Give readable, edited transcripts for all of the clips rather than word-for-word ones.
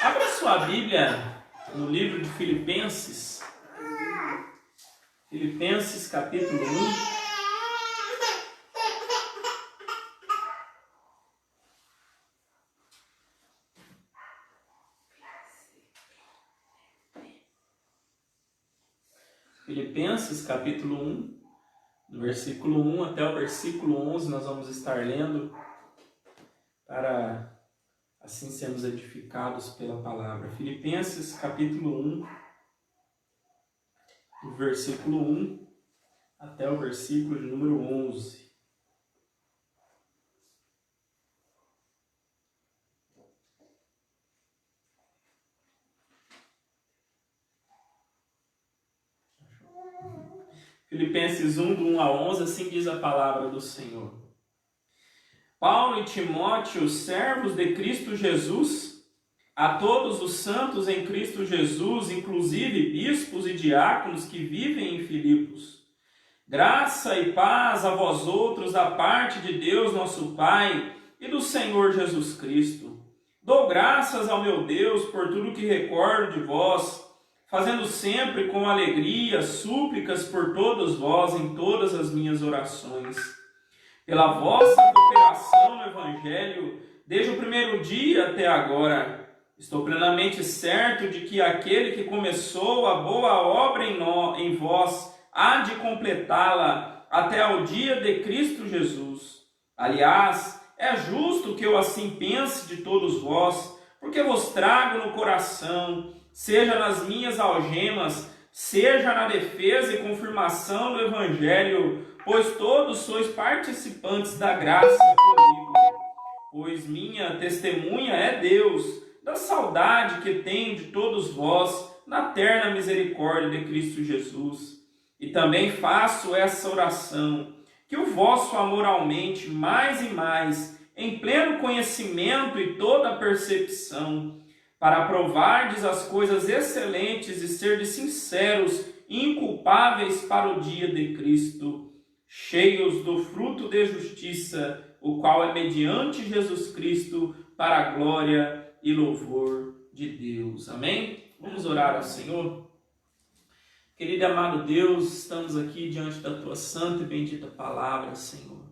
Abra sua Bíblia no livro de Filipenses. Filipenses capítulo 1. Filipenses capítulo 1, do versículo 1 até o versículo 11, nós vamos estar lendo para assim sermos edificados pela palavra. Filipenses capítulo 1, do versículo 1 até o versículo de número 11. Filipenses 1, do 1 a 11, assim diz a palavra do Senhor. Paulo e Timóteo, servos de Cristo Jesus, a todos os santos em Cristo Jesus, inclusive bispos e diáconos que vivem em Filipos. Graça e paz a vós outros da parte de Deus nosso Pai e do Senhor Jesus Cristo. Dou graças ao meu Deus por tudo que recordo de vós, fazendo sempre com alegria súplicas por todos vós em todas as minhas orações. Pela vossa cooperação no Evangelho, desde o primeiro dia até agora, estou plenamente certo de que aquele que começou a boa obra em vós há de completá-la até ao dia de Cristo Jesus. Aliás, é justo que eu assim pense de todos vós, porque vos trago no coração, seja nas minhas algemas, seja na defesa e confirmação do Evangelho, pois todos sois participantes da graça comigo. Pois minha testemunha é Deus, da saudade que tenho de todos vós, na terna misericórdia de Cristo Jesus. E também faço essa oração, que o vosso amor aumente mais e mais, em pleno conhecimento e toda percepção, para provardes as coisas excelentes e serdes sinceros e inculpáveis para o dia de Cristo, cheios do fruto de justiça, o qual é mediante Jesus Cristo, para a glória e louvor de Deus. Amém? Vamos orar ao Senhor. Querido e amado Deus, estamos aqui diante da Tua santa e bendita palavra, Senhor.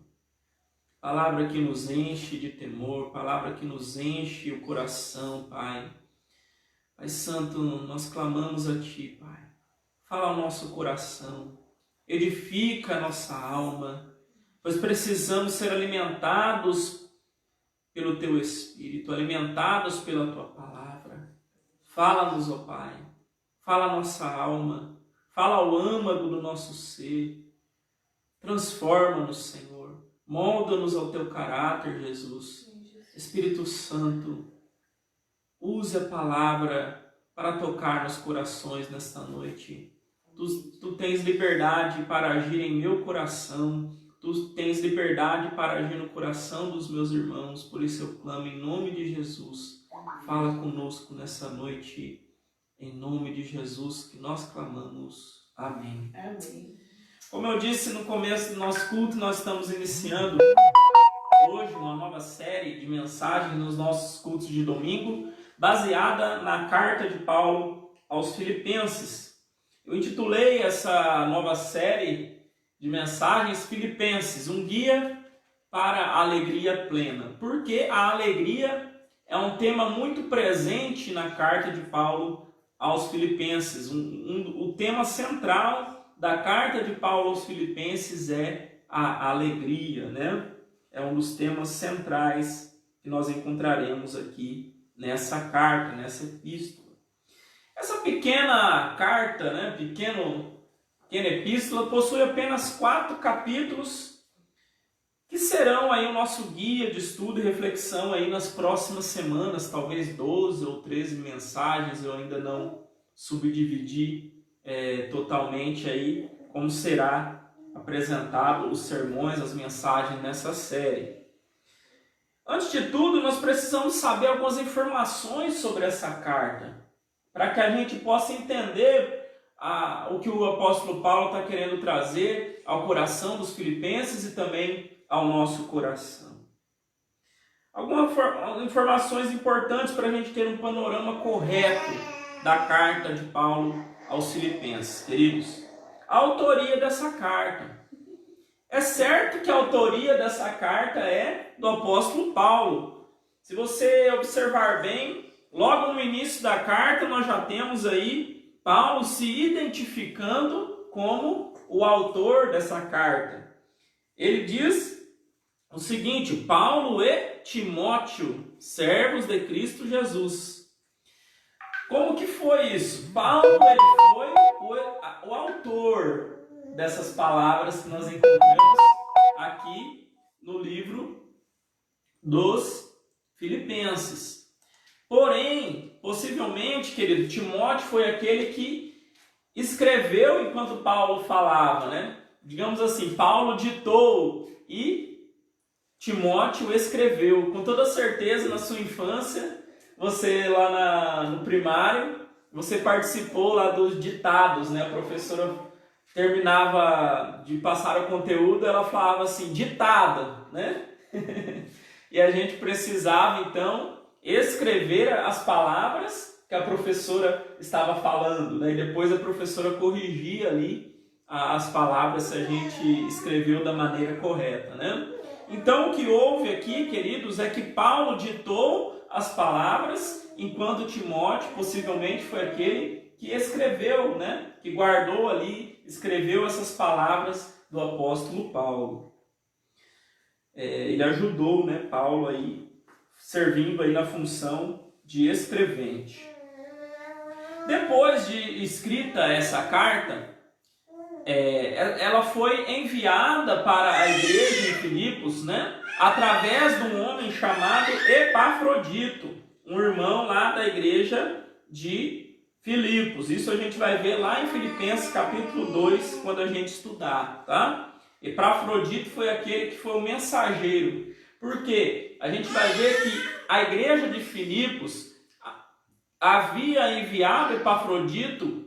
Palavra que nos enche de temor, palavra que nos enche o coração, Pai. Pai Santo, nós clamamos a Ti, Pai. Fala ao nosso coração, edifica a nossa alma, pois precisamos ser alimentados pelo Teu Espírito, alimentados pela Tua palavra. Fala-nos, ó Pai, fala a nossa alma, fala ao âmago do nosso ser. Transforma-nos, Senhor. Molda-nos ao Teu caráter, Jesus. Espírito Santo, use a palavra para tocar nos corações nesta noite. Tu tens liberdade para agir em meu coração. Tu tens liberdade para agir no coração dos meus irmãos. Por isso eu clamo em nome de Jesus. Fala conosco nessa noite. Em nome de Jesus que nós clamamos. Amém. Amém. Como eu disse no começo do nosso culto, nós estamos iniciando hoje uma nova série de mensagens nos nossos cultos de domingo, baseada na carta de Paulo aos Filipenses. Eu intitulei essa nova série de mensagens Filipenses, um guia para a alegria plena, porque a alegria é um tema muito presente na carta de Paulo aos Filipenses. O tema central da carta de Paulo aos Filipenses é a alegria, né? É um dos temas centrais que nós encontraremos aqui nessa carta, nessa epístola. Essa pequena carta, né, pequena epístola, possui apenas 4 capítulos que serão aí o nosso guia de estudo e reflexão aí nas próximas semanas, talvez 12 ou 13 mensagens, eu ainda não subdividi totalmente aí como será apresentado os sermões, as mensagens nessa série. Antes de tudo, nós precisamos saber algumas informações sobre essa carta, para que a gente possa entender o que o apóstolo Paulo está querendo trazer ao coração dos filipenses e também ao nosso coração. informações importantes para a gente ter um panorama correto da carta de Paulo aos Filipenses, queridos. A autoria dessa carta. É certo que a autoria dessa carta é do apóstolo Paulo. Se você observar bem, logo no início da carta nós já temos aí Paulo se identificando como o autor dessa carta. Ele diz o seguinte: Paulo e Timóteo, servos de Cristo Jesus. Como que foi isso? Paulo ele foi o autor dessas palavras que nós encontramos aqui no livro dos Filipenses. Porém, possivelmente, querido, Timóteo foi aquele que escreveu enquanto Paulo falava, né? Digamos assim, Paulo ditou e Timóteo escreveu. Com toda certeza, na sua infância, você lá no primário, você participou lá dos ditados, né? A professora terminava de passar o conteúdo, ela falava assim, ditado, né? E a gente precisava, então, escrever as palavras que a professora estava falando, né? E depois a professora corrigia ali as palavras se a gente escreveu da maneira correta, né? Então, o que houve aqui, queridos, é que Paulo ditou as palavras, enquanto Timóteo possivelmente foi aquele que escreveu, né? Que guardou ali, escreveu essas palavras do apóstolo Paulo. Ele ajudou, né, Paulo aí, servindo aí na função de escrevente. Depois de escrita essa carta, ela foi enviada para a igreja em Filipos, né, através de um homem chamado Epafrodito, um irmão lá da igreja de Filipos. Isso a gente vai ver lá em Filipenses capítulo 2, quando a gente estudar, tá? Epafrodito foi aquele que foi o mensageiro. Por quê? A gente vai ver que a igreja de Filipos havia enviado Epafrodito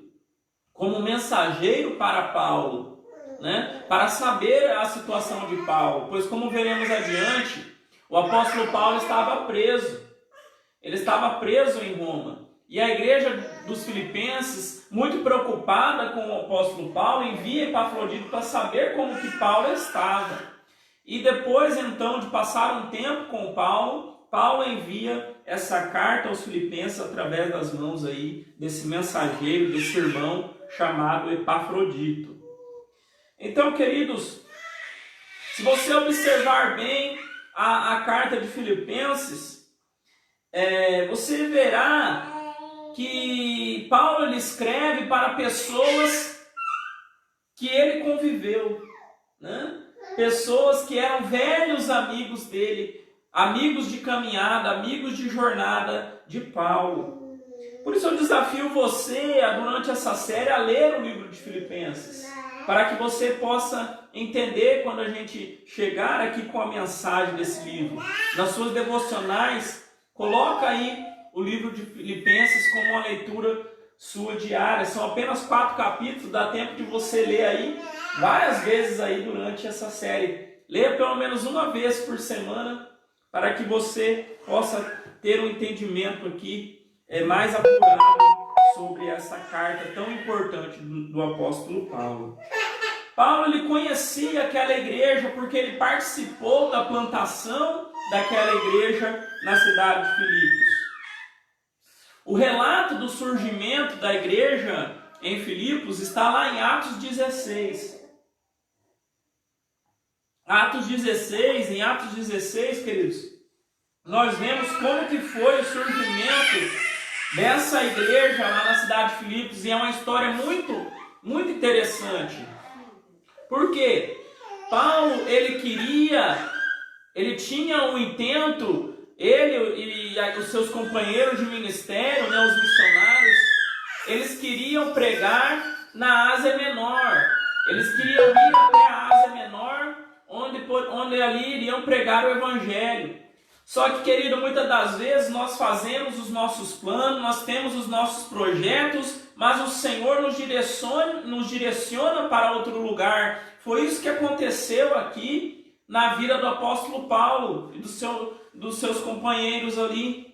como mensageiro para Paulo, né? Para saber a situação de Paulo, pois como veremos adiante, o apóstolo Paulo estava preso. Ele estava preso em Roma. E a igreja dos Filipenses, muito preocupada com o apóstolo Paulo, envia Epafrodito para saber como que Paulo estava. E depois, então, de passar um tempo com Paulo, Paulo envia essa carta aos Filipenses através das mãos aí desse mensageiro, desse irmão chamado Epafrodito. Então, queridos, se você observar bem a carta de Filipenses, você verá que Paulo ele escreve para pessoas que ele conviveu, né? Pessoas que eram velhos amigos dele, amigos de caminhada, amigos de jornada de Paulo. Por isso eu desafio você, durante essa série, a ler o livro de Filipenses, para que você possa entender quando a gente chegar aqui com a mensagem desse livro. Nas suas devocionais, coloca aí o livro de Filipenses como uma leitura sua diária. São apenas 4 capítulos, dá tempo de você ler aí várias vezes aí durante essa série. Leia pelo menos uma vez por semana, para que você possa ter um entendimento aqui mais apurado sobre essa carta tão importante do apóstolo Paulo. Paulo ele conhecia aquela igreja porque ele participou da plantação daquela igreja na cidade de Filipos. O relato do surgimento da igreja em Filipos está lá em Atos 16. Em Atos 16, queridos, nós vemos como que foi o surgimento dessa igreja lá na cidade de Filipos, e é uma história muito, muito interessante. Por quê? Paulo, ele tinha um intento, ele e os seus companheiros de ministério, né, os missionários, eles queriam pregar na Ásia Menor. Eles queriam ir até a Ásia Menor, onde ali iriam pregar o Evangelho. Só que, querido, muitas das vezes nós fazemos os nossos planos, nós temos os nossos projetos, mas o Senhor nos direciona para outro lugar. Foi isso que aconteceu aqui na vida do apóstolo Paulo e dos seus companheiros ali.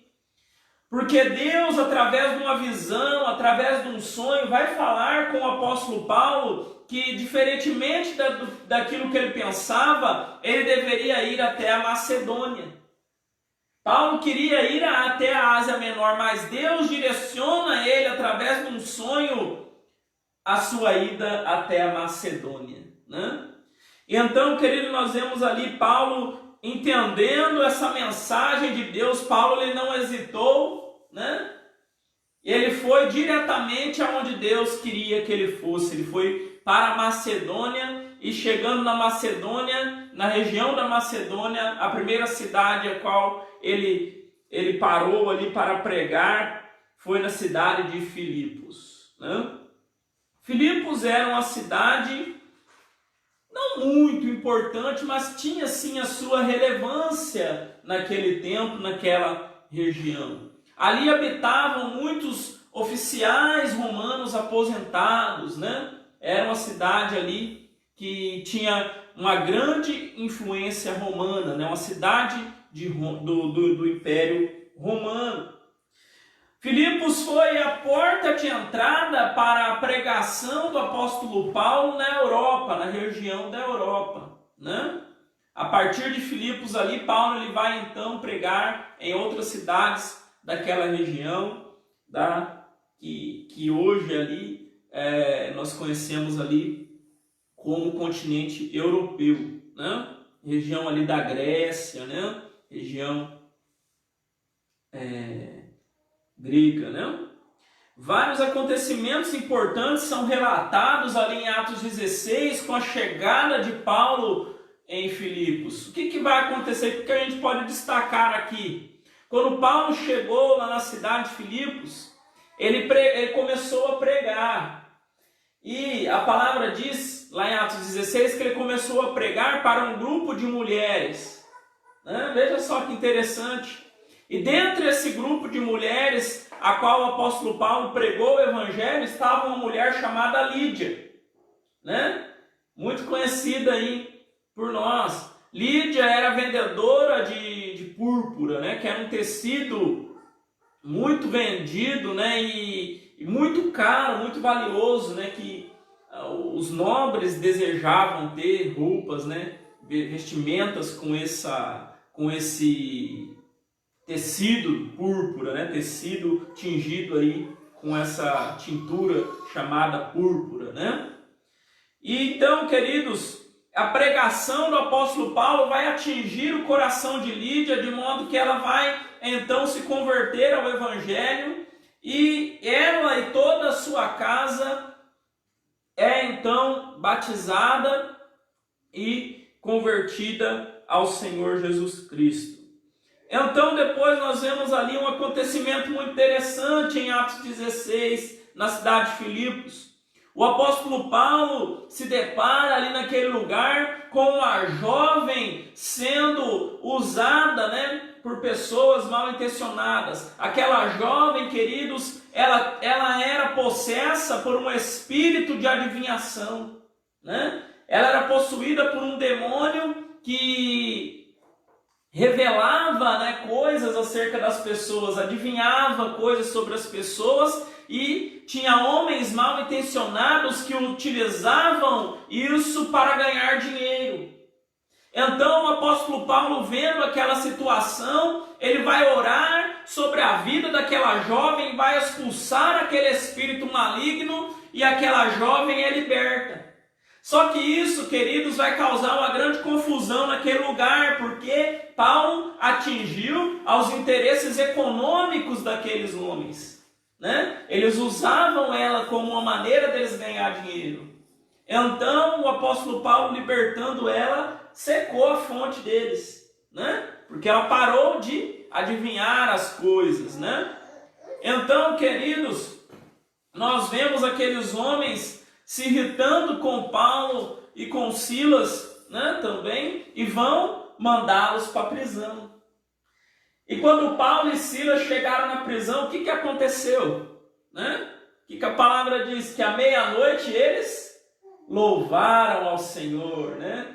Porque Deus, através de uma visão, através de um sonho, vai falar com o apóstolo Paulo que, diferentemente daquilo que ele pensava, ele deveria ir até a Macedônia. Paulo queria ir até a Ásia Menor, mas Deus direciona ele, através de um sonho, a sua ida até a Macedônia, né? Então, querido, nós vemos ali Paulo entendendo essa mensagem de Deus. Paulo, ele não hesitou, né? Ele foi diretamente aonde Deus queria que ele fosse. Ele foi para a Macedônia, e chegando na Macedônia, na região da Macedônia, a primeira cidade a qual ele parou ali para pregar foi na cidade de Filipos, né? Filipos era uma cidade não muito importante, mas tinha sim a sua relevância naquele tempo, naquela região. Ali habitavam muitos oficiais romanos aposentados, né? Era uma cidade ali que tinha uma grande influência romana, né? Uma cidade do Império Romano. Filipos foi a porta de entrada para a pregação do apóstolo Paulo na Europa, na região da Europa, né? A partir de Filipos ali, Paulo ele vai então pregar em outras cidades daquela região, que hoje ali nós conhecemos ali como continente europeu, né? Região ali da Grécia, né? Região grega, né? Vários acontecimentos importantes são relatados ali em Atos 16 com a chegada de Paulo em Filipos. O que vai acontecer? O que a gente pode destacar aqui? Quando Paulo chegou lá na cidade de Filipos, ele começou a pregar. E a palavra diz, lá em Atos 16, que ele começou a pregar para um grupo de mulheres, né? Veja só que interessante. E dentro desse grupo de mulheres, a qual o apóstolo Paulo pregou o evangelho, estava uma mulher chamada Lídia, né? Muito conhecida aí por nós. Lídia era vendedora de púrpura, né? Que era um tecido muito vendido, né? E muito caro, muito valioso, né? Que os nobres desejavam ter roupas, né? Vestimentas com esse tecido púrpura, né? Tecido tingido aí com essa tintura chamada púrpura, né? E então, queridos, a pregação do apóstolo Paulo vai atingir o coração de Lídia, de modo que ela vai então se converter ao evangelho, e ela e toda a sua casa é então batizada e convertida ao Senhor Jesus Cristo. Então depois nós vemos ali um acontecimento muito interessante em Atos 16, na cidade de Filipos. O apóstolo Paulo se depara ali naquele lugar com uma jovem sendo usada, né, por pessoas mal intencionadas. Aquela jovem, queridos, ela era possessa por um espírito de adivinhação, né? Ela era possuída por um demônio que revelava, né, coisas acerca das pessoas, adivinhava coisas sobre as pessoas, e tinha homens mal intencionados que utilizavam isso para ganhar dinheiro. Então o apóstolo Paulo, vendo aquela situação, ele vai orar sobre a vida daquela jovem, vai expulsar aquele espírito maligno, e aquela jovem é liberta. Só que isso, queridos, vai causar uma grande confusão naquele lugar, porque Paulo atingiu aos interesses econômicos daqueles homens, né? Eles usavam ela como uma maneira deles ganhar dinheiro. Então o apóstolo Paulo, libertando ela, secou a fonte deles, né? Porque ela parou de adivinhar as coisas, né? Então, queridos, nós vemos aqueles homens se irritando com Paulo e com Silas, né, também, e vão mandá-los para a prisão. E quando Paulo e Silas chegaram na prisão, o que aconteceu? Né? O que a palavra diz? Que à meia-noite eles louvaram ao Senhor, né?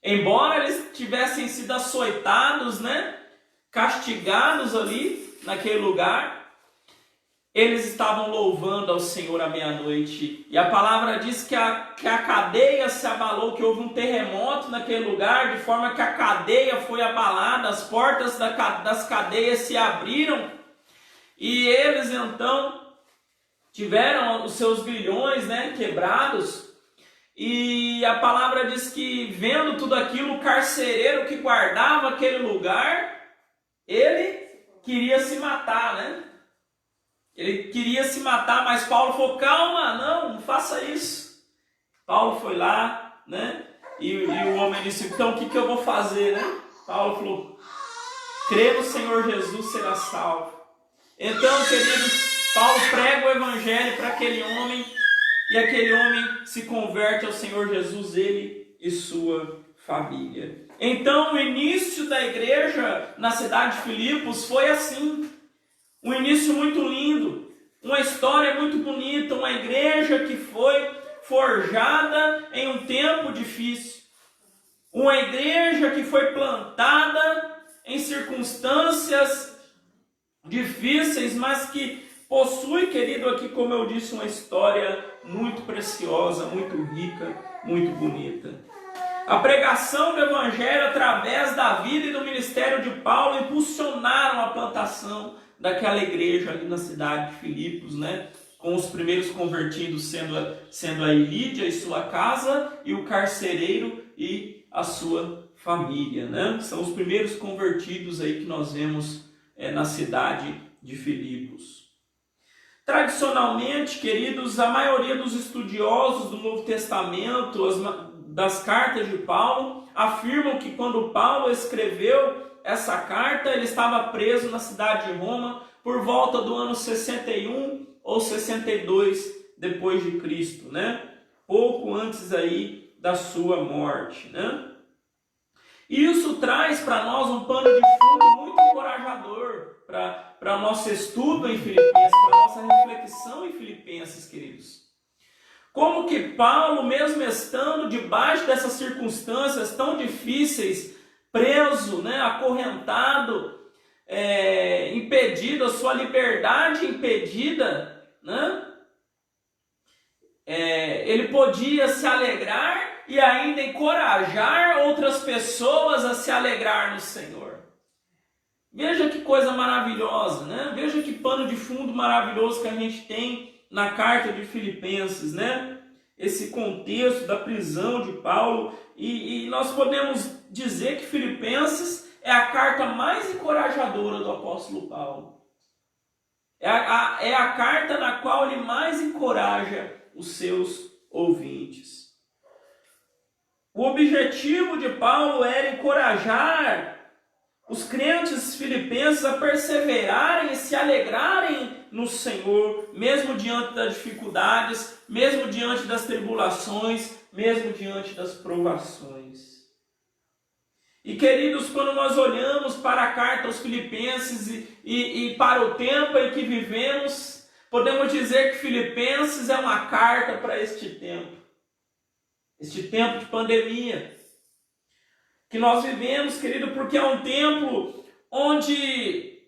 Embora eles tivessem sido açoitados, né, castigados ali naquele lugar, eles estavam louvando ao Senhor à meia-noite. E a palavra diz que a cadeia se abalou, que houve um terremoto naquele lugar, de forma que a cadeia foi abalada, as portas das cadeias se abriram, e eles então tiveram os seus grilhões, né, quebrados. E a palavra diz que, vendo tudo aquilo, o carcereiro que guardava aquele lugar, ele queria se matar, né? Ele queria se matar, mas Paulo falou: calma, não faça isso. Paulo foi lá, né? E o homem disse: então o que eu vou fazer, né? Paulo falou: crê no Senhor Jesus, será salvo. Então, queridos, Paulo prega o evangelho para aquele homem, e aquele homem se converte ao Senhor Jesus, ele e sua família. Então, o início da igreja na cidade de Filipos foi assim. Um início muito lindo, uma história muito bonita, uma igreja que foi forjada em um tempo difícil. Uma igreja que foi plantada em circunstâncias difíceis, mas que possui, querido, aqui, como eu disse, uma história muito preciosa, muito rica, muito bonita. A pregação do evangelho através da vida e do ministério de Paulo impulsionaram a plantação daquela igreja ali na cidade de Filipos, né? Com os primeiros convertidos sendo a Lídia e sua casa, e o carcereiro e a sua família, né? São os primeiros convertidos aí que nós vemos na cidade de Filipos. Tradicionalmente, queridos, a maioria dos estudiosos do Novo Testamento, das cartas de Paulo, afirmam que quando Paulo escreveu essa carta, ele estava preso na cidade de Roma por volta do ano 61 ou 62 depois de Cristo, né? Pouco antes aí da sua morte, né? E isso traz para nós um pano de fundo muito encorajador para o nosso estudo em Filipenses, para a nossa reflexão em Filipenses, queridos. Como que Paulo, mesmo estando debaixo dessas circunstâncias tão difíceis, preso, né, acorrentado, impedido, a sua liberdade impedida, né, ele podia se alegrar e ainda encorajar outras pessoas a se alegrar no Senhor. Veja que coisa maravilhosa, né? Veja que pano de fundo maravilhoso que a gente tem na carta de Filipenses, né? Esse contexto da prisão de Paulo, e nós podemos dizer que Filipenses é a carta mais encorajadora do apóstolo Paulo. É a carta na qual ele mais encoraja os seus ouvintes. O objetivo de Paulo era encorajar os crentes filipenses a perseverarem e se alegrarem no Senhor, mesmo diante das dificuldades, mesmo diante das tribulações, mesmo diante das provações. E queridos, quando nós olhamos para a carta aos Filipenses e para o tempo em que vivemos, podemos dizer que Filipenses é uma carta para este tempo de pandemia que nós vivemos, querido, porque é um tempo onde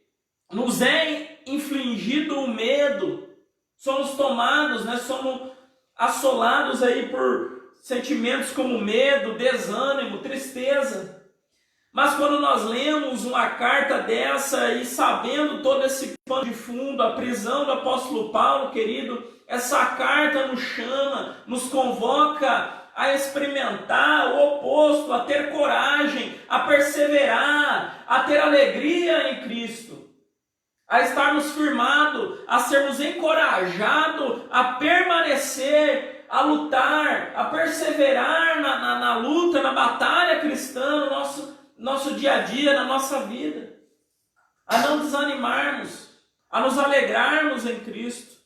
nos é infligido o medo, somos tomados, né, somos assolados aí por sentimentos como medo, desânimo, tristeza. Mas quando nós lemos uma carta dessa e sabendo todo esse pano de fundo, a prisão do apóstolo Paulo, querido, essa carta nos chama, nos convoca a experimentar o oposto, a ter coragem, a perseverar, a ter alegria em Cristo, a estarmos firmados, a sermos encorajados a permanecer, a lutar, a perseverar na luta, na batalha cristã, no nosso dia a dia, na nossa vida, a não desanimarmos, a nos alegrarmos em Cristo.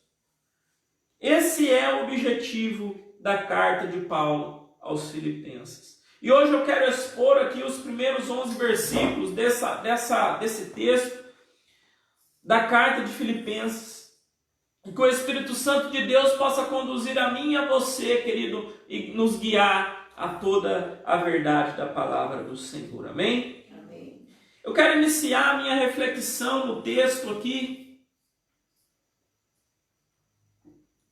Esse é o objetivo da carta de Paulo aos Filipenses. E hoje eu quero expor aqui os primeiros 11 versículos desse texto da carta de Filipenses. E que o Espírito Santo de Deus possa conduzir a mim e a você, querido, e nos guiar a toda a verdade da palavra do Senhor. Amém? Amém. Eu quero iniciar a minha reflexão no texto aqui,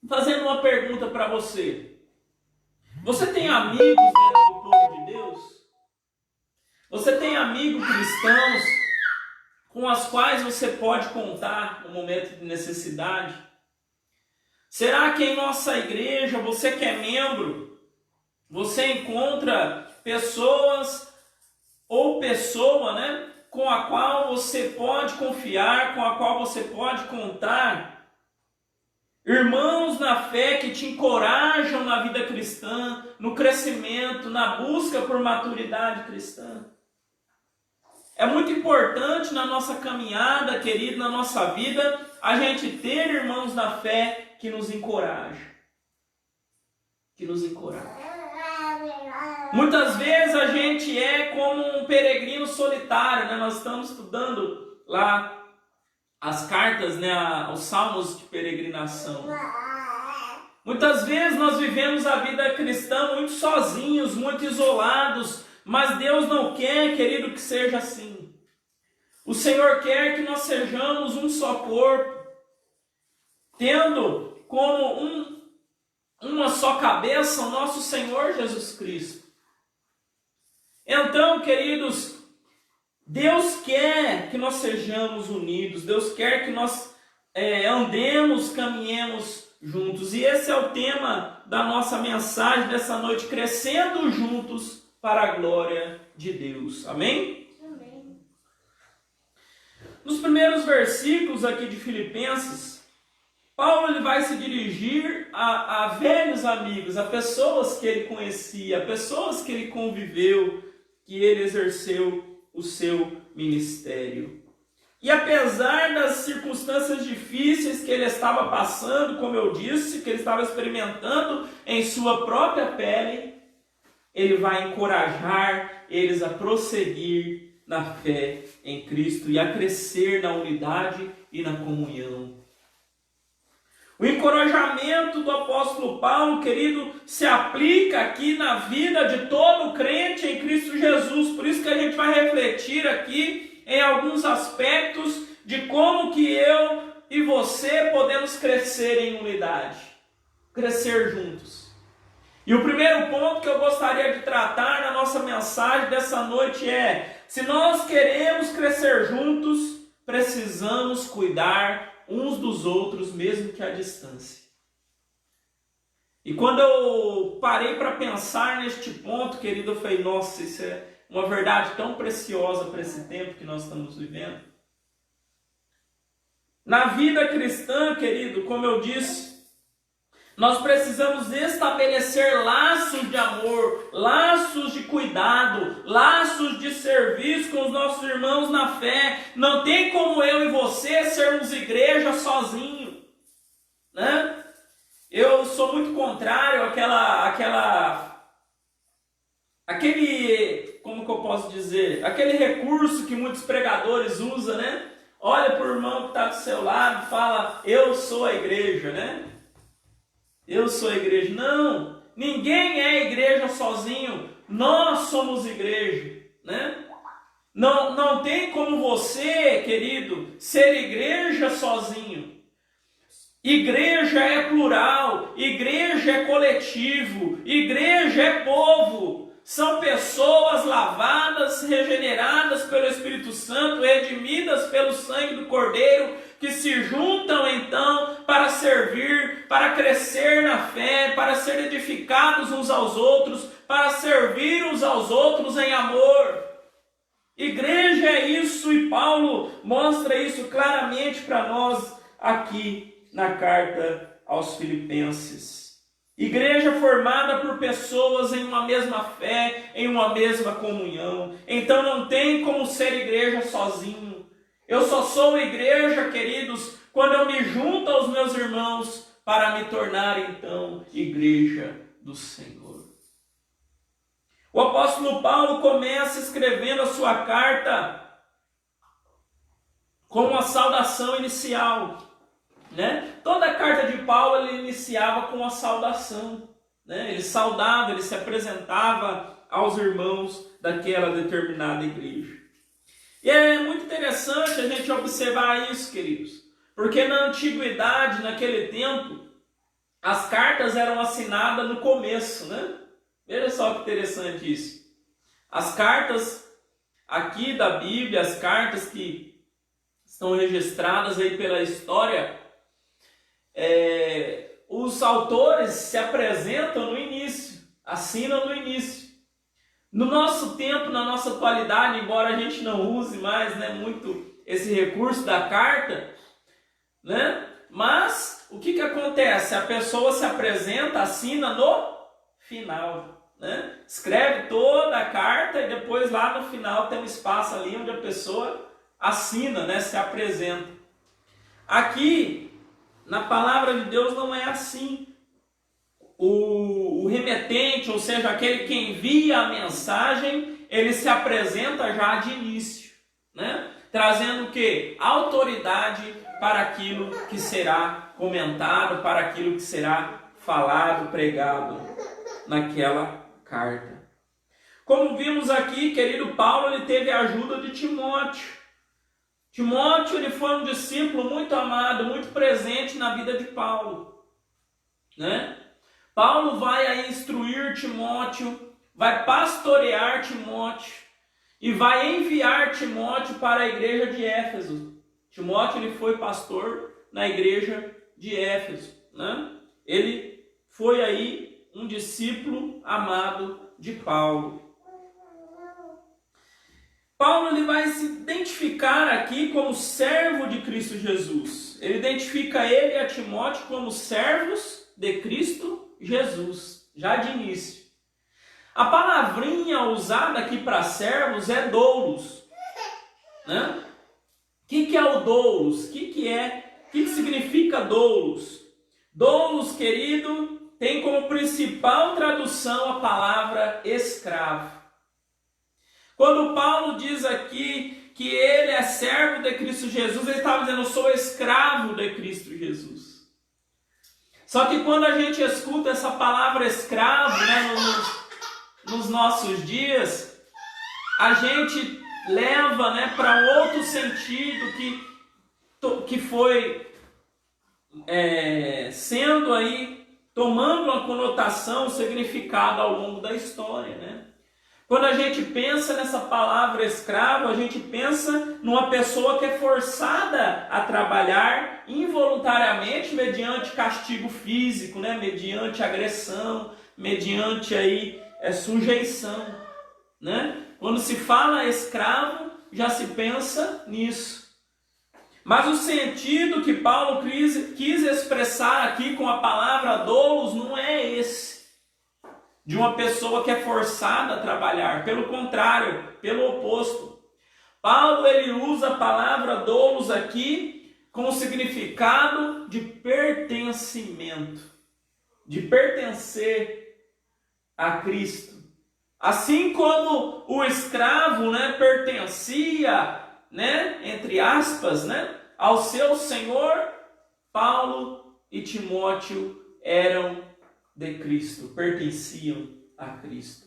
fazendo uma pergunta para você. Você tem amigos dentro do povo de Deus? Você tem amigos cristãos com os quais você pode contar no momento de necessidade? Será que em nossa igreja, você que é membro, você encontra pessoas ou pessoa, né, com a qual você pode confiar, com a qual você pode contar? Irmãos na fé que te encorajam na vida cristã, no crescimento, na busca por maturidade cristã. É muito importante na nossa caminhada, querido, na nossa vida, a gente ter irmãos na fé que nos encorajam. Que nos encorajam. Muitas vezes a gente é como um peregrino solitário, né? Nós estamos estudando lá as cartas, né, os salmos de peregrinação. Muitas vezes nós vivemos a vida cristã muito sozinhos, muito isolados, mas Deus não quer, querido, que seja assim. O Senhor quer que nós sejamos um só corpo, tendo como uma só cabeça o nosso Senhor Jesus Cristo. Então, queridos, Deus quer que nós sejamos unidos, Deus quer que nós andemos, caminhemos juntos. E esse é o tema da nossa mensagem dessa noite, crescendo juntos para a glória de Deus. Amém? Amém. Nos primeiros versículos aqui de Filipenses, Paulo ele vai se dirigir a velhos amigos, a pessoas que ele conhecia, a pessoas que ele conviveu, que ele exerceu o seu ministério. E apesar das circunstâncias difíceis que ele estava passando, como eu disse, que ele estava experimentando em sua própria pele, ele vai encorajar eles a prosseguir na fé em Cristo e a crescer na unidade e na comunhão. O encorajamento do apóstolo Paulo, querido, se aplica aqui na vida de todo crente em Cristo Jesus. Por isso que a gente vai refletir aqui em alguns aspectos de como que eu e você podemos crescer em unidade, crescer juntos. E o primeiro ponto que eu gostaria de tratar na nossa mensagem dessa noite é: se nós queremos crescer juntos, precisamos cuidar uns dos outros, mesmo que à distância. E quando eu parei para pensar neste ponto, querido, eu falei, nossa, isso é uma verdade tão preciosa para esse tempo que nós estamos vivendo. Na vida cristã, querido, como eu disse, nós precisamos estabelecer laços de amor, laços de cuidado, laços de serviço com os nossos irmãos na fé. Não tem como eu e você sermos igreja sozinho, né? Eu sou muito contrário como que eu posso dizer? Aquele recurso que muitos pregadores usam, né? Olha para o irmão que está do seu lado e fala, eu sou a igreja, né? Eu sou a igreja. Não, ninguém é igreja sozinho. Nós somos igreja, né? Não tem como você, querido, ser igreja sozinho. Igreja é plural, igreja é coletivo, igreja é povo. São pessoas lavadas, regeneradas pelo Espírito Santo, redimidas pelo sangue do Cordeiro, que se juntam então para servir, para crescer na fé, para ser edificados uns aos outros, para servir uns aos outros em amor. Igreja é isso, e Paulo mostra isso claramente para nós aqui na carta aos Filipenses. Igreja formada por pessoas em uma mesma fé, em uma mesma comunhão. Então não tem como ser igreja sozinho. Eu só sou igreja, queridos, quando eu me junto aos meus irmãos para me tornar então igreja do Senhor. O apóstolo Paulo começa escrevendo a sua carta com uma saudação inicial, né? Toda a carta de Paulo ele iniciava com uma saudação, né? Ele saudava, ele se apresentava aos irmãos daquela determinada igreja. E é muito interessante a gente observar isso, queridos, porque na antiguidade, naquele tempo, as cartas eram assinadas no começo, né? Veja só que interessante isso. As cartas aqui da Bíblia, as cartas que estão registradas aí pela história, os autores se apresentam no início, assinam no início. No nosso tempo, na nossa atualidade, embora a gente não use mais, né, muito esse recurso da carta, né? Mas o que acontece? A pessoa se apresenta, assina no final, né? Escreve toda a carta e depois lá no final tem um espaço ali onde a pessoa assina, né? Se apresenta. Aqui, na palavra de Deus, não é assim. O remetente, ou seja, aquele que envia a mensagem, ele se apresenta já de início, né? Trazendo o quê? Autoridade para aquilo que será comentado, para aquilo que será falado, pregado naquela carta. Como vimos aqui, querido Paulo, ele teve a ajuda de Timóteo. Timóteo, ele foi um discípulo muito amado, muito presente na vida de Paulo, né? Paulo vai aí instruir Timóteo, vai pastorear Timóteo e vai enviar Timóteo para a igreja de Éfeso. Timóteo, ele foi pastor na igreja de Éfeso, né? Ele foi aí um discípulo amado de Paulo. Paulo, ele vai se identificar aqui como servo de Cristo Jesus. Ele identifica ele e a Timóteo como servos de Cristo Jesus, já de início. A palavrinha usada aqui para servos é doulos, né? O que é o doulos? O que significa doulos? Doulos, querido, tem como principal tradução a palavra escravo. Quando Paulo diz aqui que ele é servo de Cristo Jesus, ele estava dizendo, eu sou escravo de Cristo Jesus. Só que quando a gente escuta essa palavra escravo, né, nos nossos dias, a gente leva, né, para um outro sentido que foi sendo aí, tomando uma conotação, um significado ao longo da história, né? Quando a gente pensa nessa palavra escravo, a gente pensa numa pessoa que é forçada a trabalhar involuntariamente mediante castigo físico, né? Mediante agressão, mediante aí, sujeição, né? Quando se fala escravo, já se pensa nisso. Mas o sentido que Paulo quis expressar aqui com a palavra doulos não é esse. De uma pessoa que é forçada a trabalhar. Pelo contrário, pelo oposto. Paulo, ele usa a palavra doulos aqui com o significado de pertencimento. De pertencer a Cristo. Assim como o escravo, né, pertencia, né, entre aspas, né, ao seu senhor, Paulo e Timóteo eram de Cristo, pertenciam a Cristo.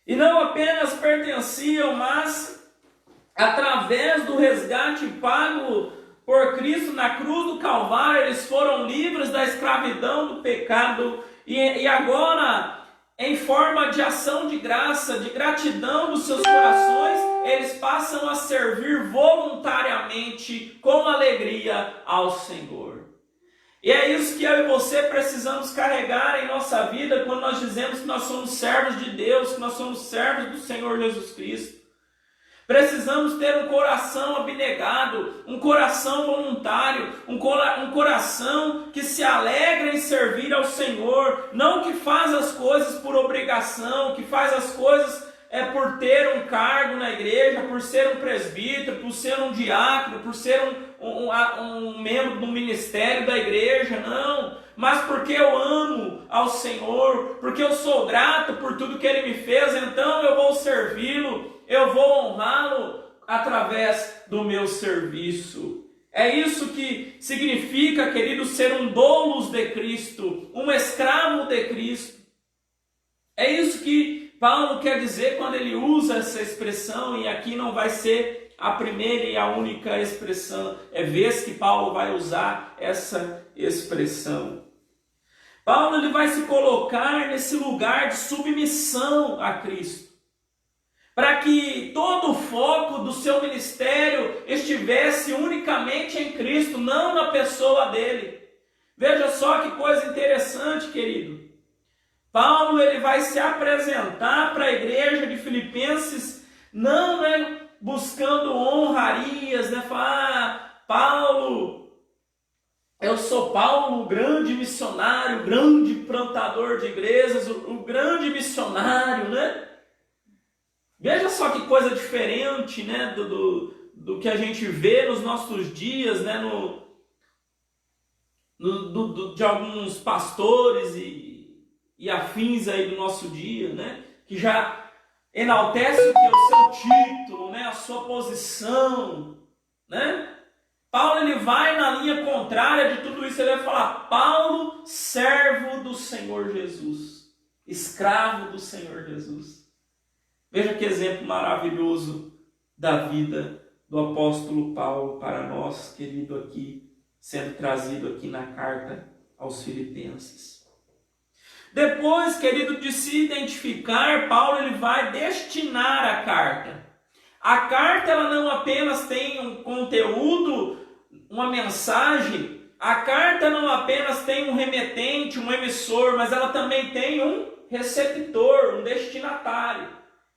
E não apenas pertenciam, mas através do resgate pago por Cristo na cruz do Calvário, eles foram livres da escravidão do pecado e agora, em forma de ação de graça, de gratidão dos seus corações, eles passam a servir voluntariamente, com alegria ao Senhor. E é isso que eu e você precisamos carregar em nossa vida quando nós dizemos que nós somos servos de Deus, que nós somos servos do Senhor Jesus Cristo. Precisamos ter um coração abnegado, um coração voluntário, um coração que se alegra em servir ao Senhor, não que faz as coisas por obrigação, que faz as coisas por ter um cargo na igreja, por ser um presbítero, por ser um diácono, por ser um membro do ministério da igreja, não, mas porque eu amo ao Senhor, porque eu sou grato por tudo que Ele me fez, então eu vou servi-lo, eu vou honrá-lo através do meu serviço. É isso que significa, querido, ser um doulos de Cristo, um escravo de Cristo. É isso que Paulo quer dizer quando ele usa essa expressão, e aqui não vai ser a primeira e a única expressão, vez que Paulo vai usar essa expressão. Paulo ele vai se colocar nesse lugar de submissão a Cristo, para que todo o foco do seu ministério estivesse unicamente em Cristo, não na pessoa dele. Veja só que coisa interessante, querido. Paulo ele vai se apresentar para a igreja de Filipenses, não buscando honrarias, falar, Paulo, eu sou Paulo, o grande missionário, o grande plantador de igrejas, o grande missionário, Veja só que coisa diferente, do que a gente vê nos nossos dias, de alguns pastores e afins aí do nosso dia, que já enaltece o seu título, a sua posição, Paulo ele vai na linha contrária de tudo isso, ele vai falar, Paulo, servo do Senhor Jesus, escravo do Senhor Jesus. Veja que exemplo maravilhoso da vida do apóstolo Paulo para nós, querido, aqui, sendo trazido aqui na carta aos Filipenses. Depois, querido, de se identificar, Paulo ele vai destinar a carta. A carta ela não apenas tem um conteúdo, uma mensagem, a carta não apenas tem um remetente, um emissor, mas ela também tem um receptor, um destinatário.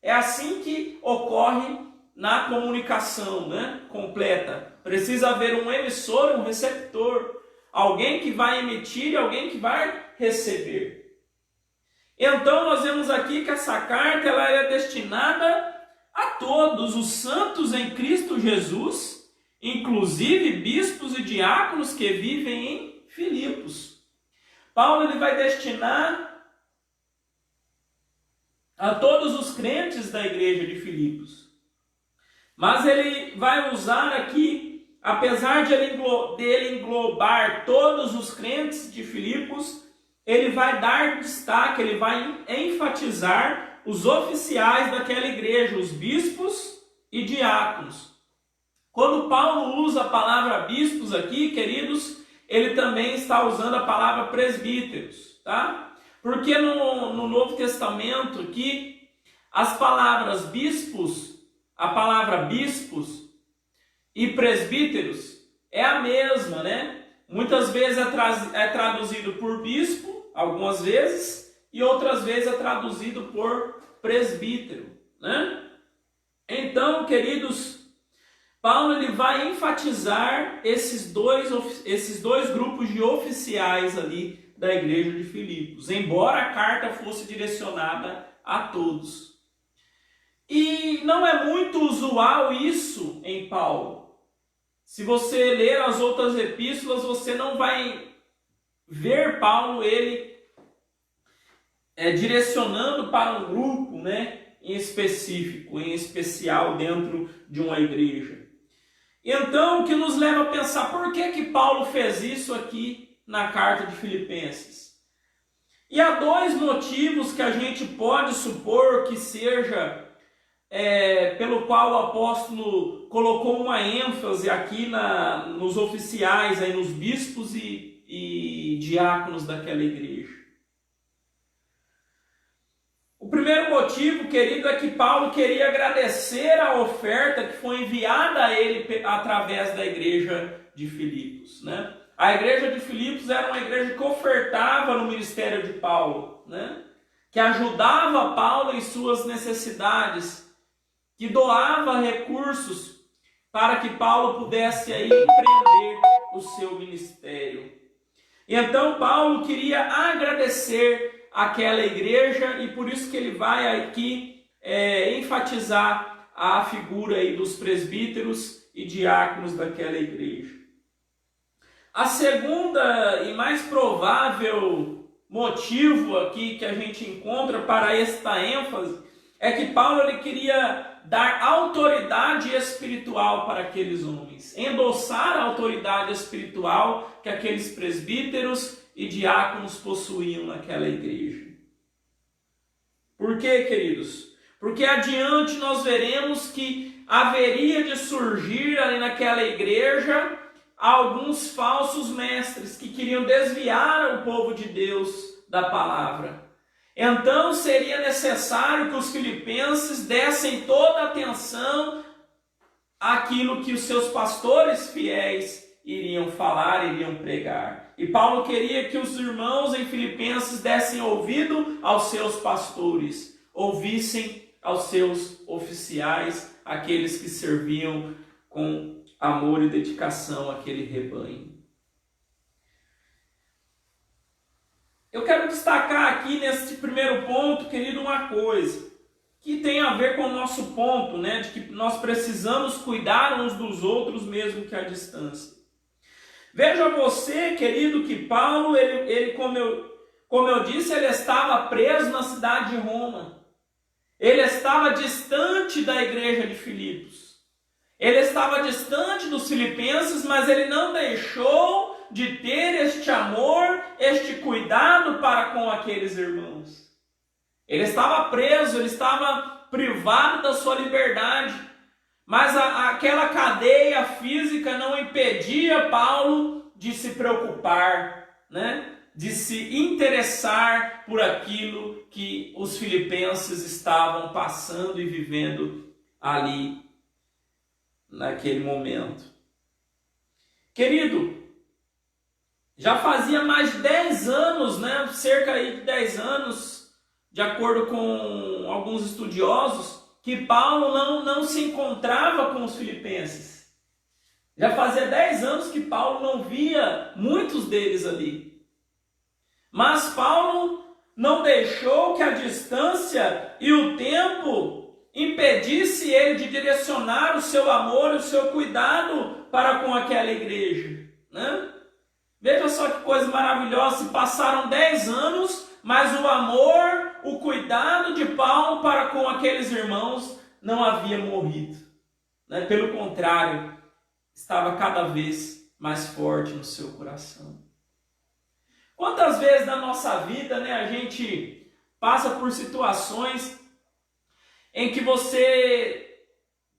É assim que ocorre na comunicação completa. Precisa haver um emissor e um receptor. Alguém que vai emitir e alguém que vai receber. Então nós vemos aqui que essa carta ela é destinada a todos os santos em Cristo Jesus, inclusive bispos e diáconos que vivem em Filipos. Paulo ele vai destinar a todos os crentes da igreja de Filipos. Mas ele vai usar aqui, apesar de ele englobar todos os crentes de Filipos, ele vai dar destaque, ele vai enfatizar os oficiais daquela igreja, os bispos e diáconos. Quando Paulo usa a palavra bispos aqui, queridos, ele também está usando a palavra presbíteros, tá? Porque no Novo Testamento aqui, as palavras bispos, a palavra bispos e presbíteros é a mesma, Muitas vezes é traduzido por bispo, algumas vezes, e outras vezes é traduzido por presbítero, Então, queridos, Paulo ele vai enfatizar esses dois grupos de oficiais ali da igreja de Filipos, embora a carta fosse direcionada a todos. E não é muito usual isso em Paulo. Se você ler as outras epístolas, você não vai ver Paulo ele direcionando para um grupo, em específico, em especial dentro de uma igreja. Então, o que nos leva a pensar, por que Paulo fez isso aqui na carta de Filipenses? E há dois motivos que a gente pode supor que seja pelo qual o apóstolo colocou uma ênfase aqui nos oficiais, nos bispos e diáconos daquela igreja. O primeiro motivo, querido, é que Paulo queria agradecer a oferta que foi enviada a ele através da igreja de Filipos, A igreja de Filipos era uma igreja que ofertava no ministério de Paulo, Que ajudava Paulo em suas necessidades, que doava recursos para que Paulo pudesse aí empreender o seu ministério. E então Paulo queria agradecer aquela igreja e por isso que ele vai aqui enfatizar a figura aí dos presbíteros e diáconos daquela igreja. A segunda e mais provável motivo aqui que a gente encontra para esta ênfase é que Paulo ele queria dar autoridade espiritual para aqueles homens, endossar a autoridade espiritual que aqueles presbíteros e diáconos possuíam naquela igreja. Por Por quê, queridos? Porque adiante nós veremos que haveria de surgir ali naquela igreja alguns falsos mestres que queriam desviar o povo de Deus da palavra. Então seria necessário que os filipenses dessem toda a atenção àquilo que os seus pastores fiéis iriam falar, iriam pregar. E Paulo queria que os irmãos em Filipenses dessem ouvido aos seus pastores, ouvissem aos seus oficiais, aqueles que serviam com amor e dedicação àquele rebanho. Eu quero destacar aqui nesse primeiro ponto, querido, uma coisa que tem a ver com o nosso ponto, né, de que nós precisamos cuidar uns dos outros mesmo que à distância. Veja você, querido, que Paulo, ele como eu disse, ele estava preso na cidade de Roma. Ele estava distante da igreja de Filipos. Ele estava distante dos filipenses, mas ele não deixou de ter este amor, este cuidado para com aqueles irmãos. Ele estava preso, ele estava privado da sua liberdade, mas aquela cadeia física não impedia Paulo de se preocupar, né? De se interessar por aquilo que os filipenses estavam passando e vivendo ali, naquele momento. Querido, já fazia mais de 10 anos, né? Cerca aí de 10 anos, de acordo com alguns estudiosos, que Paulo não se encontrava com os filipenses. Já fazia 10 anos que Paulo não via muitos deles ali. Mas Paulo não deixou que a distância e o tempo impedisse ele de direcionar o seu amor e o seu cuidado para com aquela igreja, né? Veja só que coisa maravilhosa, se passaram 10 anos, mas o amor, o cuidado de Paulo para com aqueles irmãos não havia morrido, né? Pelo contrário, estava cada vez mais forte no seu coração. Quantas vezes na nossa vida, né, a gente passa por situações em que você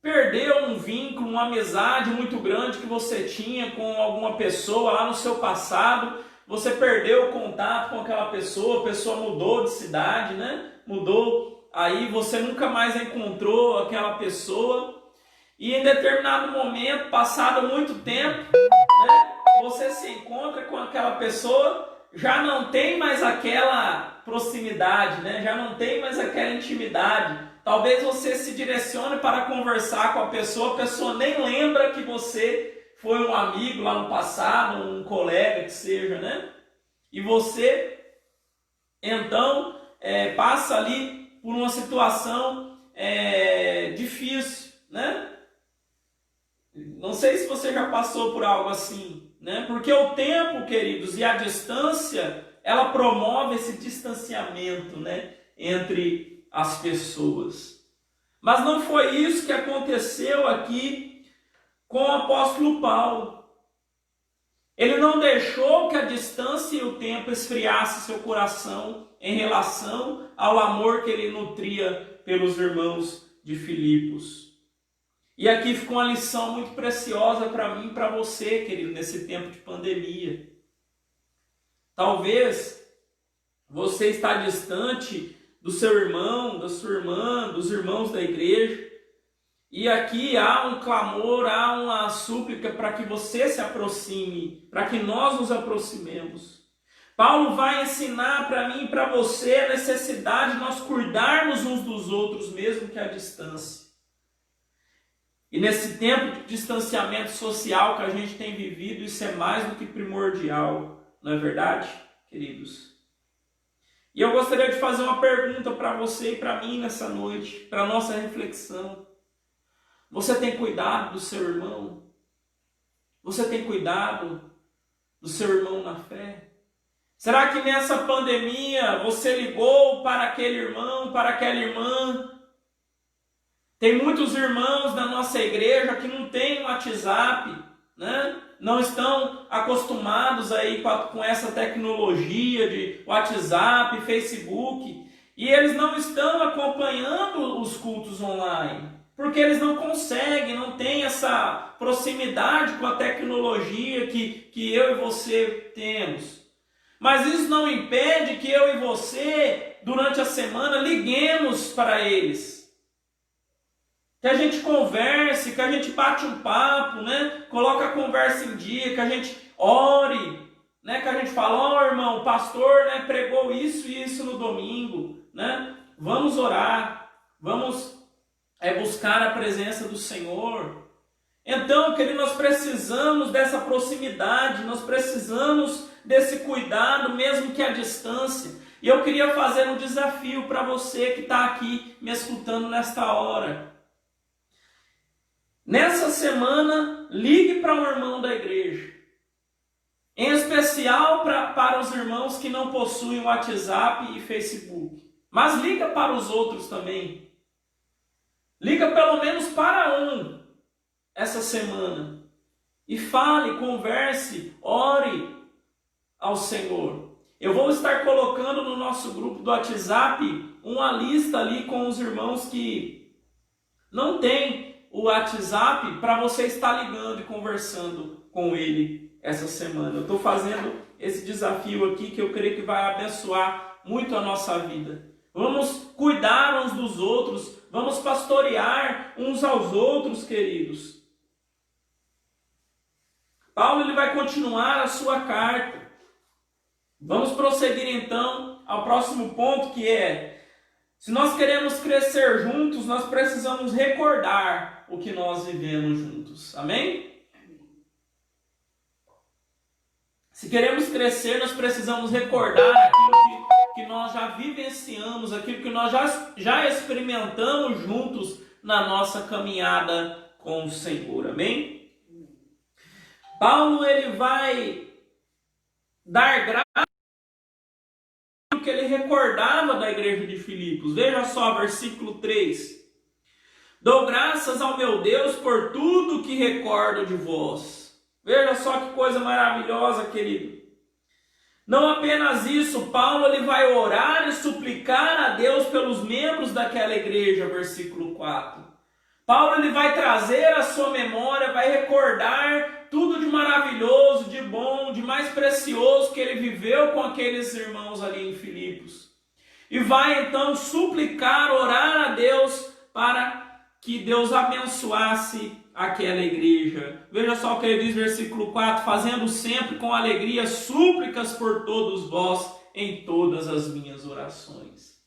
perdeu um vínculo, uma amizade muito grande que você tinha com alguma pessoa lá no seu passado, você perdeu o contato com aquela pessoa, a pessoa mudou de cidade, né? Mudou, aí você nunca mais encontrou aquela pessoa, e em determinado momento, passado muito tempo, né, você se encontra com aquela pessoa, já não tem mais aquela proximidade, né? Já não tem mais aquela intimidade. Talvez você se direcione para conversar com a pessoa nem lembra que você foi um amigo lá no passado, um colega que seja, né? E você, então, passa ali por uma situação difícil, né? Não sei se você já passou por algo assim, né? Porque o tempo, queridos, e a distância, ela promove esse distanciamento, né, entre as pessoas. Mas não foi isso que aconteceu aqui com o apóstolo Paulo. Ele não deixou que a distância e o tempo esfriasse seu coração em relação ao amor que ele nutria pelos irmãos de Filipos. E aqui ficou uma lição muito preciosa para mim e para você, querido, nesse tempo de pandemia. Talvez você está distante do seu irmão, da sua irmã, dos irmãos da igreja. E aqui há um clamor, há uma súplica para que você se aproxime, para que nós nos aproximemos. Paulo vai ensinar para mim e para você a necessidade de nós cuidarmos uns dos outros, mesmo que à distância. E nesse tempo de distanciamento social que a gente tem vivido, isso é mais do que primordial, não é verdade, queridos? E eu gostaria de fazer uma pergunta para você e para mim nessa noite, para a nossa reflexão. Você tem cuidado do seu irmão? Você tem cuidado do seu irmão na fé? Será que nessa pandemia você ligou para aquele irmão, para aquela irmã? Tem muitos irmãos da nossa igreja que não têm WhatsApp, né? Não estão acostumados aí com essa tecnologia de WhatsApp, Facebook. E eles não estão acompanhando os cultos online, porque eles não conseguem, não têm essa proximidade com a tecnologia que eu e você temos. Mas isso não impede que eu e você, durante a semana, liguemos para eles. Que a gente converse, que a gente bate um papo, né? Coloca a conversa em dia, que a gente ore, né? Que a gente fala, ó, irmão, o pastor, né, pregou isso e isso no domingo, né? Vamos orar, vamos buscar a presença do Senhor. Então, querido, nós precisamos dessa proximidade, nós precisamos desse cuidado, mesmo que à distância. E eu queria fazer um desafio para você que está aqui me escutando nesta hora. Nessa semana, ligue para um irmão da igreja. Em especial para os irmãos que não possuem WhatsApp e Facebook. Mas liga para os outros também. Liga pelo menos para um essa semana. E fale, converse, ore ao Senhor. Eu vou estar colocando no nosso grupo do WhatsApp uma lista ali com os irmãos que não têm o WhatsApp para você estar ligando e conversando com ele essa semana. Eu estou fazendo esse desafio aqui que eu creio que vai abençoar muito a nossa vida. Vamos cuidar uns dos outros, vamos pastorear uns aos outros, queridos. Paulo ele vai continuar a sua carta. Vamos prosseguir então ao próximo ponto, que é: se nós queremos crescer juntos, nós precisamos recordar o que nós vivemos juntos. Amém? Se queremos crescer, nós precisamos recordar aquilo que nós já vivenciamos, aquilo que nós já experimentamos juntos na nossa caminhada com o Senhor. Amém? Paulo ele vai dar graça ao que ele recordava da igreja de Filipos. Veja só, versículo 3. Dou graças ao meu Deus por tudo que recordo de vós. Veja só que coisa maravilhosa, querido. Não apenas isso, Paulo ele vai orar e suplicar a Deus pelos membros daquela igreja, versículo 4. Paulo ele vai trazer a sua memória, vai recordar tudo de maravilhoso, de bom, de mais precioso que ele viveu com aqueles irmãos ali em Filipos. E vai então suplicar, orar a Deus para que Deus abençoasse aquela igreja. Veja só o que ele diz, versículo 4, fazendo sempre com alegria súplicas por todos vós em todas as minhas orações.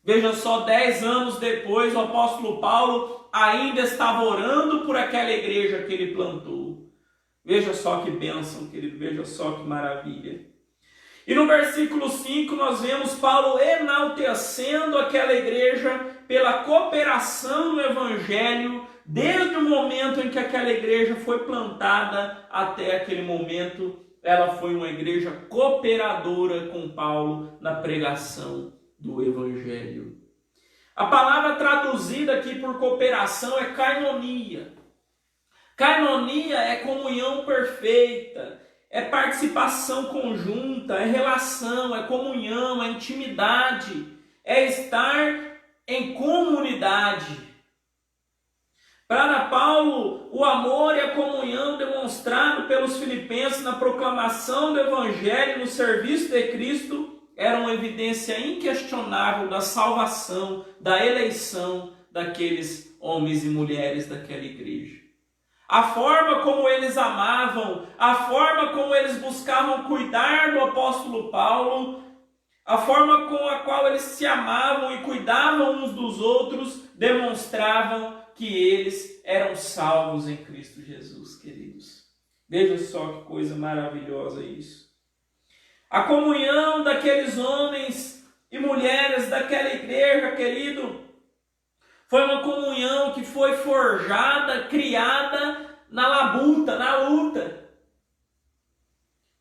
Veja só, 10 anos depois, o apóstolo Paulo ainda estava orando por aquela igreja que ele plantou. Veja só que bênção, querido, veja só que maravilha. E no versículo 5 nós vemos Paulo enaltecendo aquela igreja pela cooperação no evangelho, desde o momento em que aquela igreja foi plantada até aquele momento. Ela foi uma igreja cooperadora com Paulo na pregação do evangelho. A palavra traduzida aqui por cooperação é kainonia. Kainonia é comunhão perfeita, é participação conjunta, é relação, é comunhão, é intimidade, é estar em comunidade. Para Paulo, o amor e a comunhão demonstrado pelos filipenses na proclamação do evangelho, no serviço de Cristo, era uma evidência inquestionável da salvação, da eleição daqueles homens e mulheres daquela igreja. A forma como eles amavam, a forma como eles buscavam cuidar do apóstolo Paulo, a forma com a qual eles se amavam e cuidavam uns dos outros, demonstravam que eles eram salvos em Cristo Jesus, queridos. Veja só que coisa maravilhosa isso. A comunhão daqueles homens e mulheres daquela igreja, querido, foi uma comunhão que foi forjada, criada na labuta, na luta.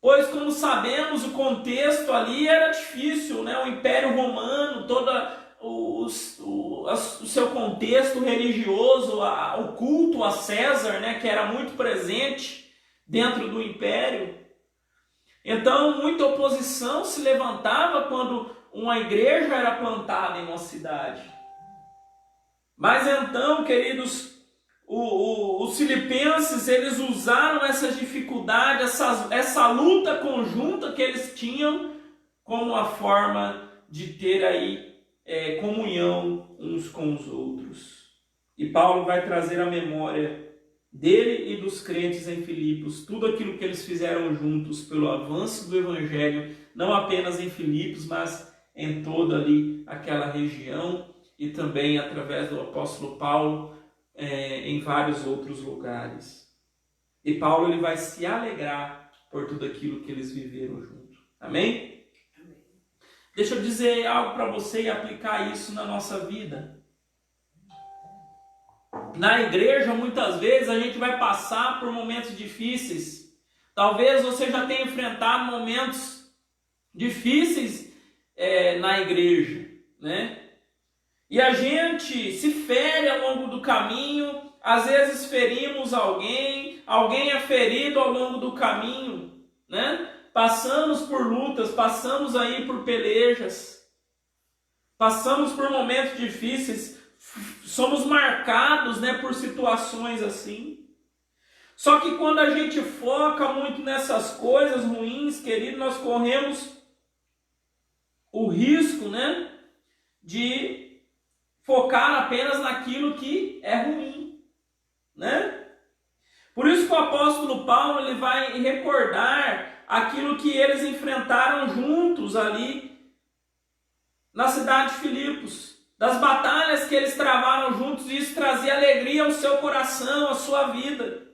Pois, como sabemos, o contexto ali era difícil, né? O Império Romano, todo o seu contexto religioso, o culto a César, né? Que era muito presente dentro do Império. Então, muita oposição se levantava quando uma igreja era plantada em uma cidade. Mas então, queridos, os filipenses, eles usaram essa dificuldade, essa luta conjunta que eles tinham como uma forma de ter aí comunhão uns com os outros. E Paulo vai trazer a memória dele e dos crentes em Filipos, tudo aquilo que eles fizeram juntos pelo avanço do Evangelho, não apenas em Filipos, mas em toda ali aquela região e também através do apóstolo Paulo, em vários outros lugares. E Paulo ele vai se alegrar por tudo aquilo que eles viveram junto. Amém? Amém. Deixa eu dizer algo para você e aplicar isso na nossa vida. Na igreja, muitas vezes, a gente vai passar por momentos difíceis. Talvez você já tenha enfrentado momentos difíceis na igreja, né? E a gente se fere ao longo do caminho, às vezes ferimos alguém é ferido ao longo do caminho, né? Passamos por lutas, passamos aí por pelejas, passamos por momentos difíceis, somos marcados, né, por situações assim. Só que quando a gente foca muito nessas coisas ruins, querido, nós corremos o risco, né, de focar apenas naquilo que é ruim, né? Por isso que o apóstolo Paulo ele vai recordar aquilo que eles enfrentaram juntos ali na cidade de Filipos, das batalhas que eles travaram juntos, e isso trazia alegria ao seu coração, à sua vida.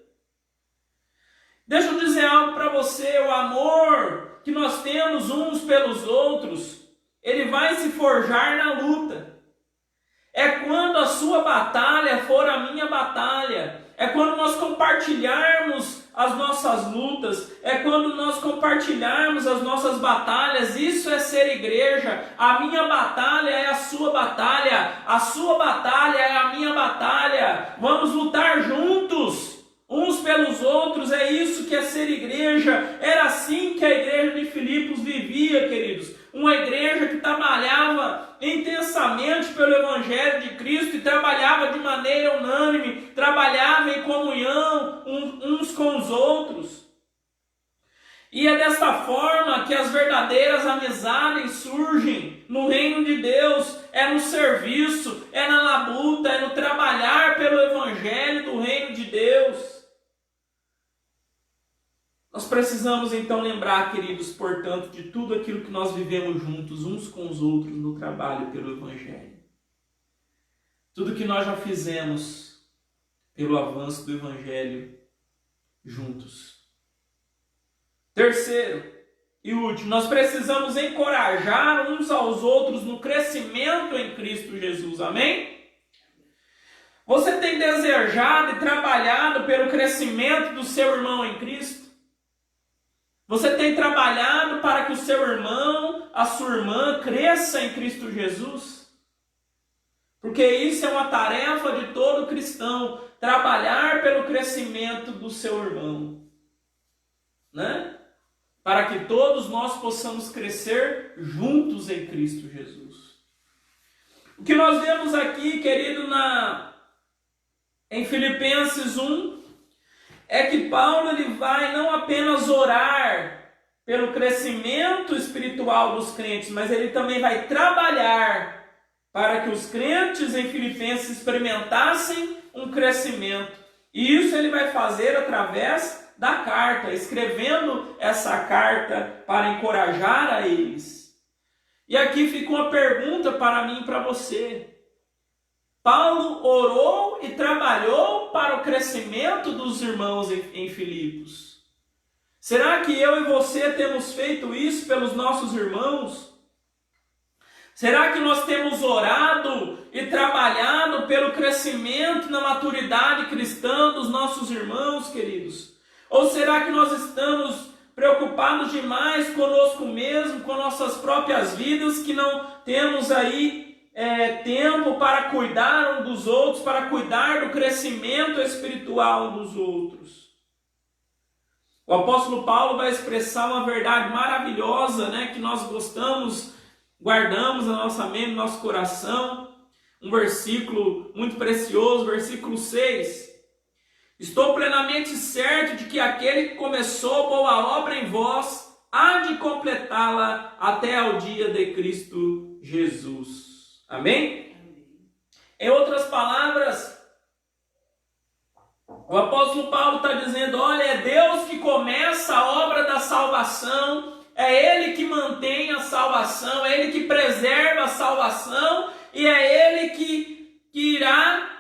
Deixa eu dizer algo para você, o amor que nós temos uns pelos outros, ele vai se forjar na luta. É quando a sua batalha for a minha batalha. É quando nós compartilharmos as nossas lutas. É quando nós compartilharmos as nossas batalhas. Isso é ser igreja. A minha batalha é a sua batalha. A sua batalha é a minha batalha. Vamos lutar juntos, uns pelos outros. É isso que é ser igreja. Era assim que a igreja de Filipos vivia, queridos. Uma igreja que trabalhava intensamente pelo Evangelho de Cristo e trabalhava de maneira unânime, trabalhava em comunhão uns com os outros. E é dessa forma que as verdadeiras amizades surgem no reino de Deus, é no serviço, é na labuta, é no trabalhar pelo Evangelho do reino de Deus. Nós precisamos então lembrar, queridos, portanto, de tudo aquilo que nós vivemos juntos, uns com os outros, no trabalho pelo Evangelho. Tudo que nós já fizemos pelo avanço do Evangelho juntos. Terceiro e último, nós precisamos encorajar uns aos outros no crescimento em Cristo Jesus. Amém? Você tem desejado e trabalhado pelo crescimento do seu irmão em Cristo? Você tem trabalhado para que o seu irmão, a sua irmã, cresça em Cristo Jesus? Porque isso é uma tarefa de todo cristão, trabalhar pelo crescimento do seu irmão, né? Para que todos nós possamos crescer juntos em Cristo Jesus. O que nós vemos aqui, querido, em Filipenses 1, é que Paulo ele vai não apenas orar pelo crescimento espiritual dos crentes, mas ele também vai trabalhar para que os crentes em Filipenses experimentassem um crescimento. E isso ele vai fazer através da carta, escrevendo essa carta para encorajar a eles. E aqui fica uma pergunta para mim e para você. Paulo orou e trabalhou para o crescimento dos irmãos em Filipos. Será que eu e você temos feito isso pelos nossos irmãos? Será que nós temos orado e trabalhado pelo crescimento na maturidade cristã dos nossos irmãos, queridos? Ou será que nós estamos preocupados demais conosco mesmo, com nossas próprias vidas, que não temos aí tempo para cuidar um dos outros, para cuidar do crescimento espiritual um dos outros? O apóstolo Paulo vai expressar uma verdade maravilhosa, né, que nós gostamos guardamos na nossa mente, no nosso coração, um versículo muito precioso, versículo 6. Estou plenamente certo de que aquele que começou boa obra em vós há de completá-la até ao dia de Cristo Jesus. Amém? Em outras palavras, o apóstolo Paulo está dizendo, olha, é Deus que começa a obra da salvação, é Ele que mantém a salvação, é Ele que preserva a salvação e é Ele que irá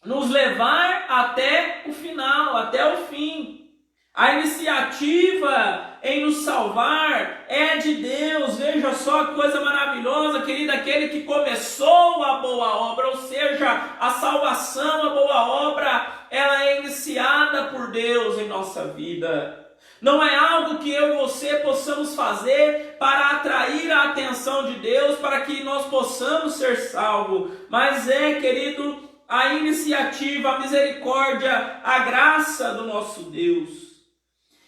nos levar até o final, até o fim. A iniciativa em nos salvar é de Deus. Veja só que coisa maravilhosa, querido, aquele que começou a boa obra, ou seja, a salvação, a boa obra, ela é iniciada por Deus em nossa vida. Não é algo que eu e você possamos fazer para atrair a atenção de Deus, para que nós possamos ser salvos, mas é, querido, a iniciativa, a misericórdia, a graça do nosso Deus.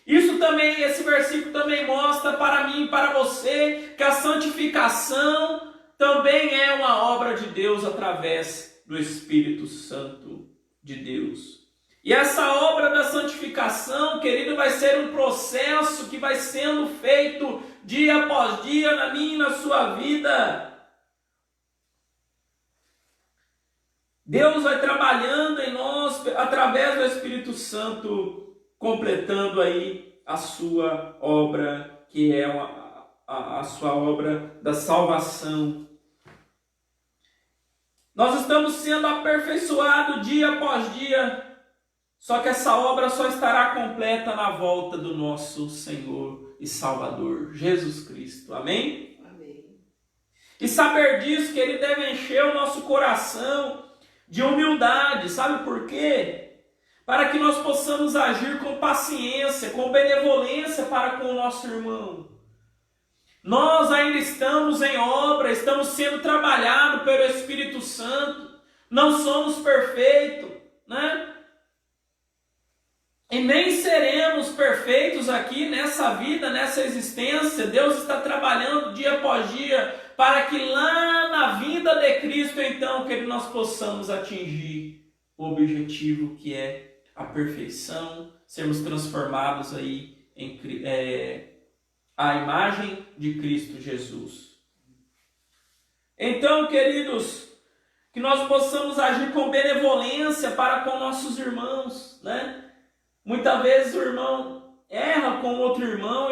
Isso também, esse versículo também mostra para mim e para você que a santificação também é uma obra de Deus através do Espírito Santo de Deus. E essa obra da santificação, querido, vai ser um processo que vai sendo feito dia após dia na minha e na sua vida. Deus vai trabalhando em nós através do Espírito Santo, completando aí a sua obra, que é a sua obra da salvação. Nós estamos sendo aperfeiçoados dia após dia, só que essa obra só estará completa na volta do nosso Senhor e Salvador, Jesus Cristo. Amém? Amém. E saber disso, que Ele deve encher o nosso coração de humildade. Sabe por quê? Para que nós possamos agir com paciência, com benevolência para com o nosso irmão. Nós ainda estamos em obra, estamos sendo trabalhados pelo Espírito Santo, não somos perfeitos, né? E nem seremos perfeitos aqui nessa vida, nessa existência. Deus está trabalhando dia após dia para que lá na vinda de Cristo, então, que nós possamos atingir o objetivo que é a perfeição, sermos transformados aí em a imagem de Cristo Jesus. Então, queridos, que nós possamos agir com benevolência para com nossos irmãos, né? Muitas vezes o irmão erra com outro irmão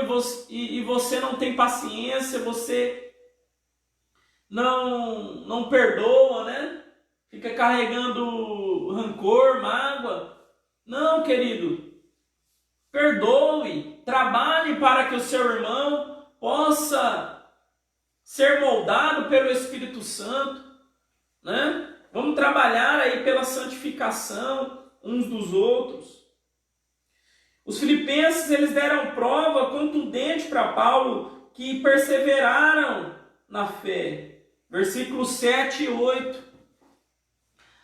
e você não tem paciência, você não perdoa, né? Fica carregando rancor, mágoa. Não, querido, perdoe, trabalhe para que o seu irmão possa ser moldado pelo Espírito Santo, né? Vamos trabalhar aí pela santificação uns dos outros. Os filipenses, eles deram prova contundente para Paulo que perseveraram na fé. Versículos 7 e 8.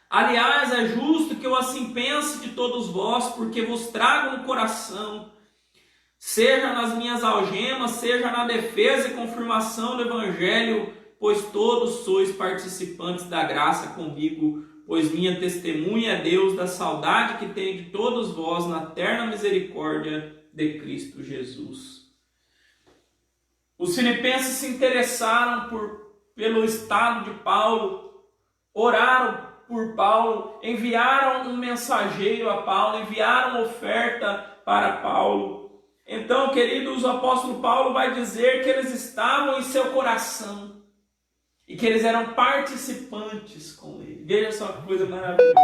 Aliás, é justo que eu assim pense de todos vós, porque vos trago no coração, seja nas minhas algemas, seja na defesa e confirmação do Evangelho, pois todos sois participantes da graça comigo, pois minha testemunha é Deus da saudade que tem de todos vós na terna misericórdia de Cristo Jesus. Os filipenses se interessaram pelo estado de Paulo, oraram por Paulo, enviaram um mensageiro a Paulo, enviaram oferta para Paulo. Então, queridos, o apóstolo Paulo vai dizer que eles estavam em seu coração e que eles eram participantes com ele. Veja só que coisa maravilhosa.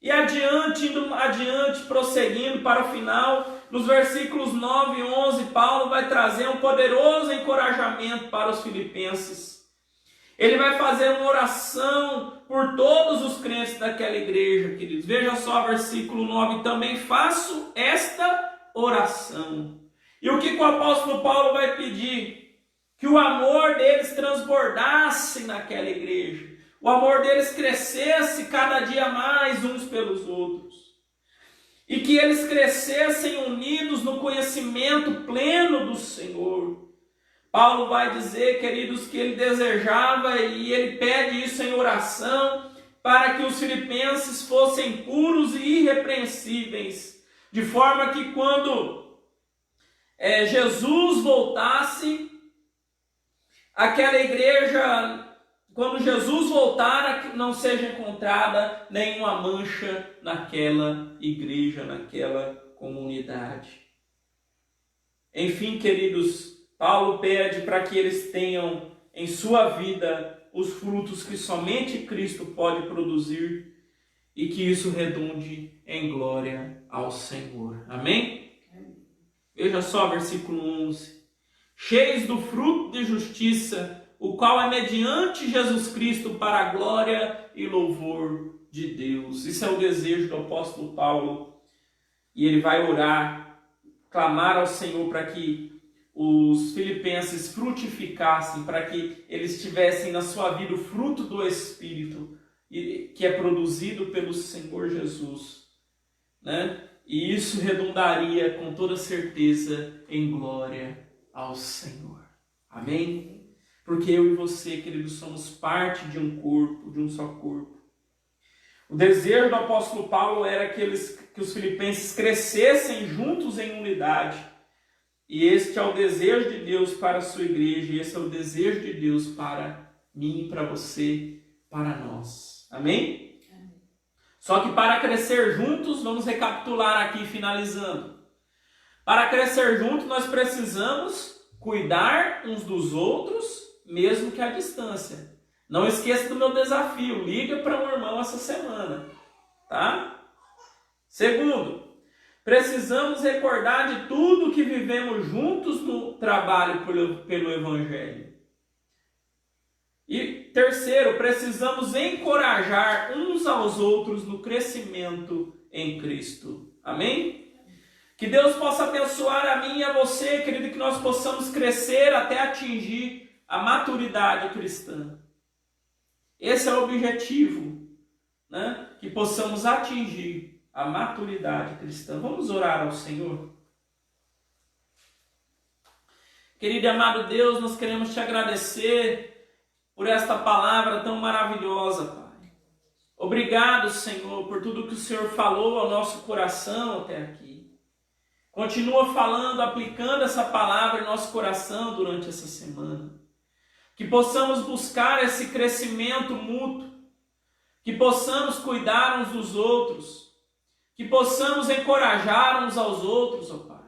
E indo adiante, prosseguindo para o final, nos versículos 9 e 11, Paulo vai trazer um poderoso encorajamento para os filipenses. Ele vai fazer uma oração por todos os crentes daquela igreja, queridos. Veja só, versículo 9. Também faço esta oração. E o que o apóstolo Paulo vai pedir? Que o amor deles transbordasse naquela igreja. O amor deles crescesse cada dia mais uns pelos outros. E que eles crescessem unidos no conhecimento pleno do Senhor. Paulo vai dizer, queridos, que ele desejava e ele pede isso em oração para que os filipenses fossem puros e irrepreensíveis, de forma que quando Jesus voltasse, aquela igreja, quando Jesus voltar, não seja encontrada nenhuma mancha naquela igreja, naquela comunidade. Enfim, queridos, Paulo pede para que eles tenham em sua vida os frutos que somente Cristo pode produzir e que isso redunde em glória ao Senhor. Amém? Veja só versículo 11. Cheios do fruto de justiça, o qual é mediante Jesus Cristo para a glória e louvor de Deus. Isso é o desejo do apóstolo Paulo. E ele vai orar, clamar ao Senhor para que os filipenses frutificassem, para que eles tivessem na sua vida o fruto do Espírito, que é produzido pelo Senhor Jesus, né? E isso redundaria com toda certeza em glória ao Senhor. Amém? Porque eu e você, queridos, somos parte de um corpo, de um só corpo. O desejo do apóstolo Paulo era que os filipenses crescessem juntos em unidade. E este é o desejo de Deus para a sua igreja, e esse é o desejo de Deus para mim, para você, para nós. Amém? Amém. Só que para crescer juntos, vamos recapitular aqui, finalizando. Para crescer juntos, nós precisamos cuidar uns dos outros, mesmo que à distância. Não esqueça do meu desafio, liga para um irmão essa semana, tá? Segundo, precisamos recordar de tudo que vivemos juntos no trabalho pelo Evangelho. E terceiro, precisamos encorajar uns aos outros no crescimento em Cristo. Amém? Que Deus possa abençoar a mim e a você, querido, que nós possamos crescer até atingir a maturidade cristã. Esse é o objetivo, né? Que possamos atingir a maturidade cristã. Vamos orar ao Senhor? Querido e amado Deus, nós queremos te agradecer por esta palavra tão maravilhosa, Pai. Obrigado, Senhor, por tudo que o Senhor falou ao nosso coração até aqui. Continua falando, aplicando essa palavra em nosso coração durante essa semana. Que possamos buscar esse crescimento mútuo. Que possamos cuidar uns dos outros. Que possamos encorajar uns aos outros, ó Pai.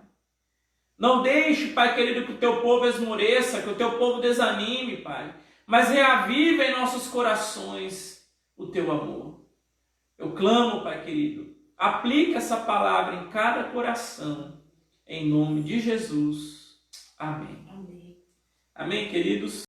Não deixe, Pai querido, que o teu povo esmoreça, que o teu povo desanime, Pai. Mas reaviva em nossos corações o teu amor. Eu clamo, Pai querido, aplica essa palavra em cada coração, em nome de Jesus. Amém. Amém, queridos.